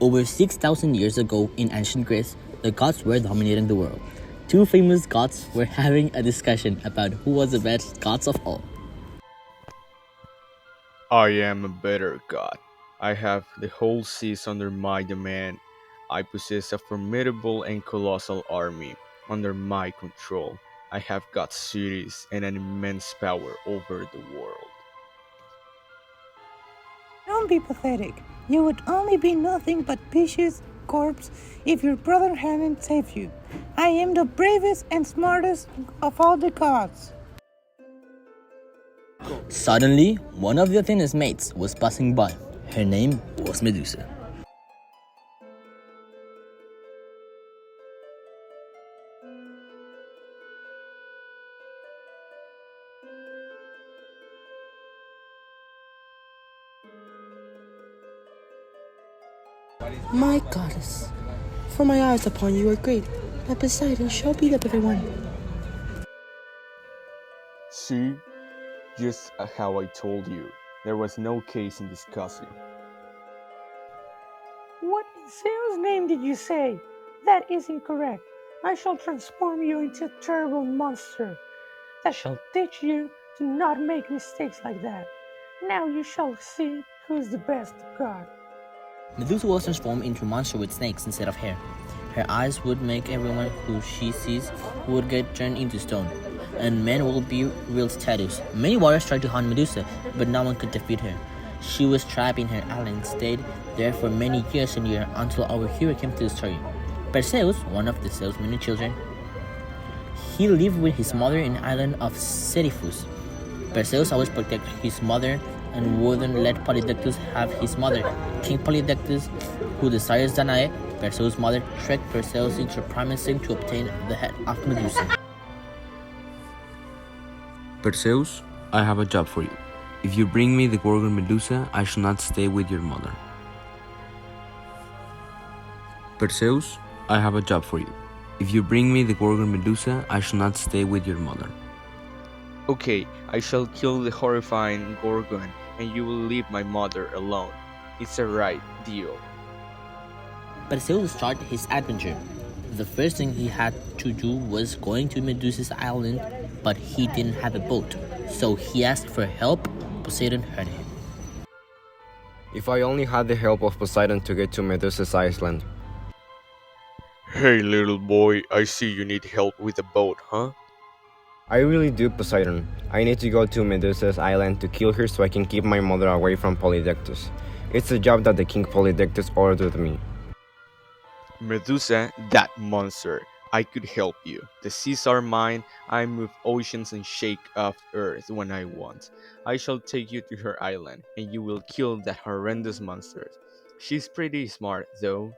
Over 6,000 years ago in ancient Greece, the gods were dominating the world. Two famous gods were having a discussion about who was the best gods of all. I am a better god. I have the whole seas under my domain. I possess a formidable and colossal army under my control. I have got cities and an immense power over the world. Don't be pathetic. You would only be nothing but Pish's corpse if your brother hadn't saved you. I am the bravest and smartest of all the gods. Suddenly, one of the Athena's mates was passing by. Her name was Medusa. My goddess, for my eyes upon you are great, but Poseidon shall be the better one. See, just how I told you, there was no case in discussing. What in Zeus' name did you say? That is incorrect. I shall transform you into a terrible monster that shall teach you to not make mistakes like that. Now you shall see who's the best god. Medusa was transformed into a monster with snakes instead of hair. Her eyes would make everyone who she sees would get turned into stone, and men will be real statues. Many warriors tried to hunt Medusa, but no one could defeat her. She was trapped in her island and stayed there for many years and years until our hero came to the story. Perseus, one of the Zeus' many children, he lived with his mother in the island of Seriphus. Perseus always protected his mother and wouldn't let Polydectes have his mother. King Polydectes, who desires Danae, Perseus' mother, tricked Perseus into promising to obtain the head of Medusa. Perseus, I have a job for you. If you bring me the Gorgon Medusa, I shall not stay with your mother. Perseus, I have a job for you. If you bring me the Gorgon Medusa, I shall not stay with your mother. Okay, I shall kill the horrifying Gorgon and you will leave my mother alone. It's a right deal. Perseus started his adventure. The first thing he had to do was going to Medusa's island, but he didn't have a boat, so he asked for help. Poseidon heard him. If I only had the help of Poseidon to get to Medusa's island. Hey little boy, I see you need help with a boat, huh? I really do, Poseidon. I need to go to Medusa's island to kill her so I can keep my mother away from Polydectes. It's a job that the King Polydectes ordered me. Medusa, that monster. I could help you. The seas are mine. I move oceans and shake off earth when I want. I shall take you to her island, and you will kill that horrendous monster. She's pretty smart, though.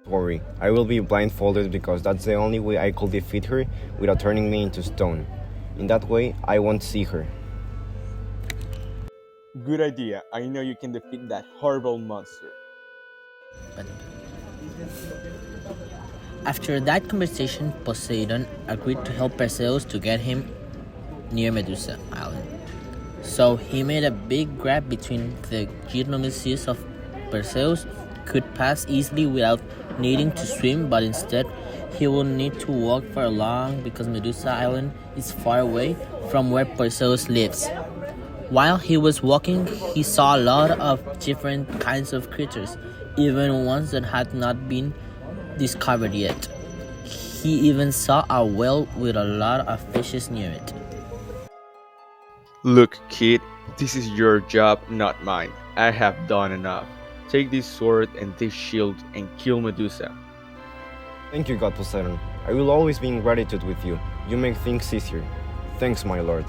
Don't worry, I will be blindfolded because that's the only way I could defeat her without turning me into stone. In that way, I won't see her. Good idea. I know you can defeat that horrible monster. But after that conversation, Poseidon agreed to help Perseus to get him near Medusa Island. So he made a big gap between the ginormous of Perseus could pass easily without needing to swim, but instead he will need to walk for long because Medusa Island is far away from where Perseus lives. While he was walking, he saw a lot of different kinds of creatures, even ones that had not been discovered yet. He even saw a whale with a lot of fishes near it. Look, kid, this is your job, not mine. I have done enough. Take this sword and this shield and kill Medusa. Thank you, God Poseidon. I will always be in gratitude with you. You make things easier. Thanks, my lord.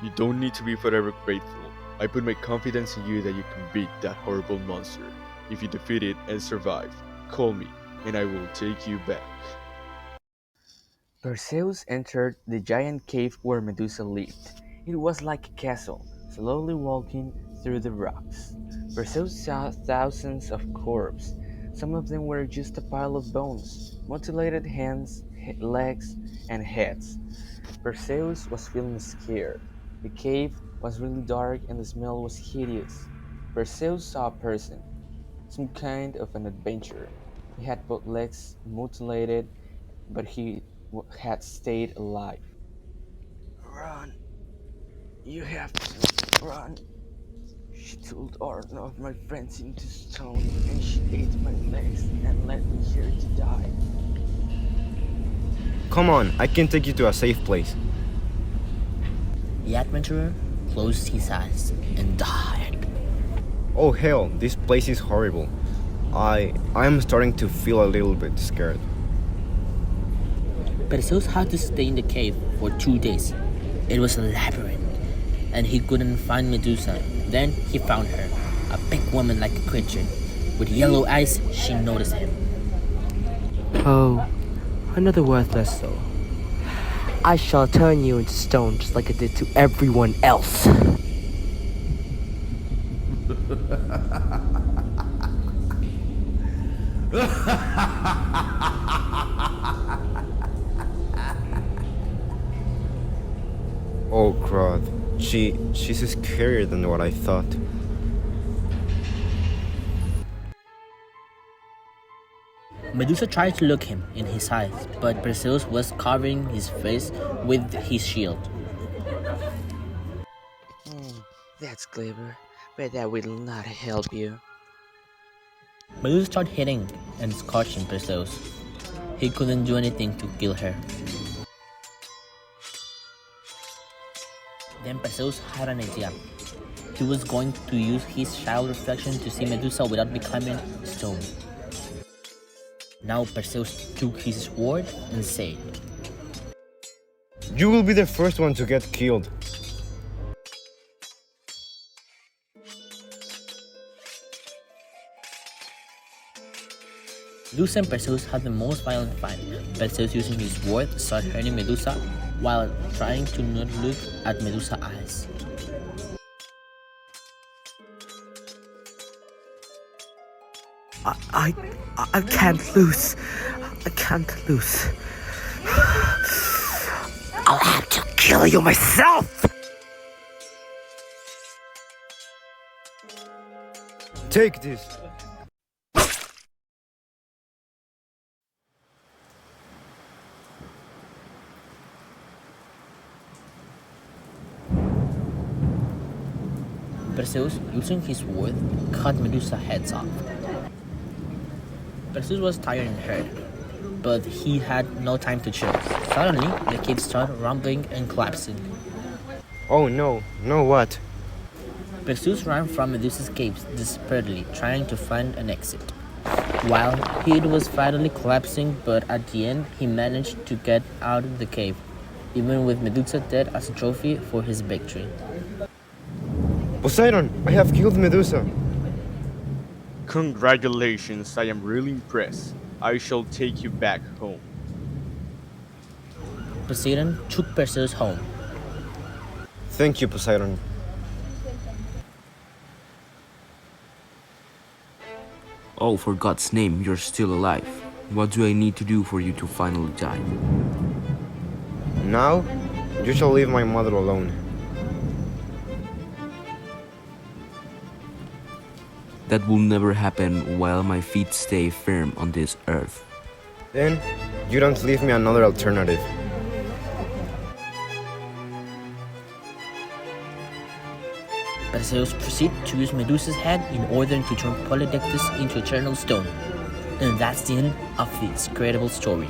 You don't need to be forever grateful. I put my confidence in you that you can beat that horrible monster. If you defeat it and survive, call me, and I will take you back. Perseus entered the giant cave where Medusa lived. It was like a castle, slowly walking through the rocks. Perseus saw thousands of corpses. Some of them were just a pile of bones, mutilated hands, legs, and heads. Perseus was feeling scared. The cave was really dark and the smell was hideous. Perseus saw a person, some kind of an adventure. He had both legs mutilated, but he had stayed alive. Run! You have to run! She turned all of my friends into stone, and she ate my legs and led me here to die. Come on, I can take you to a safe place. The adventurer closed his eyes and died. Oh hell, this place is horrible. I am starting to feel a little bit scared. Perseus had to stay in the cave for 2 days. It was a labyrinth, and he couldn't find Medusa. Then he found her, a big woman-like creature. With yellow eyes, she noticed him. Oh, another worthless soul. I shall turn you into stone just like I did to everyone else. Oh crud. She's scarier than what I thought. Medusa tried to look him in his eyes, but Perseus was covering his face with his shield. That's clever, but that will not help you. Medusa started hitting and scorching Perseus. He couldn't do anything to kill her. Then Perseus had an idea. He was going to use his child reflection to see Medusa without becoming stone. Now Perseus took his sword and said, You will be the first one to get killed. Medusa and Perseus had the most violent fight. Perseus using his sword started hurting Medusa while trying to not look at Medusa's eyes. I can't lose. I can't lose. I'll have to kill you myself! Take this. Perseus, using his sword, cut Medusa's heads off. Perseus was tired and hurt, but he had no time to choose. Suddenly, the cave started rumbling and collapsing. Oh no, what? Perseus ran from Medusa's cave desperately, trying to find an exit. While it was finally collapsing, but at the end, he managed to get out of the cave, even with Medusa dead as a trophy for his victory. Poseidon, I have killed Medusa. Congratulations, I am really impressed. I shall take you back home. Poseidon took Perseus home. Thank you, Poseidon. Oh, for God's name, you're still alive. What do I need to do for you to finally die? Now, you shall leave my mother alone. That will never happen while my feet stay firm on this earth. Then, you don't leave me another alternative. Perseus proceeded to use Medusa's head in order to turn Polydectes into eternal stone. And that's the end of this incredible story.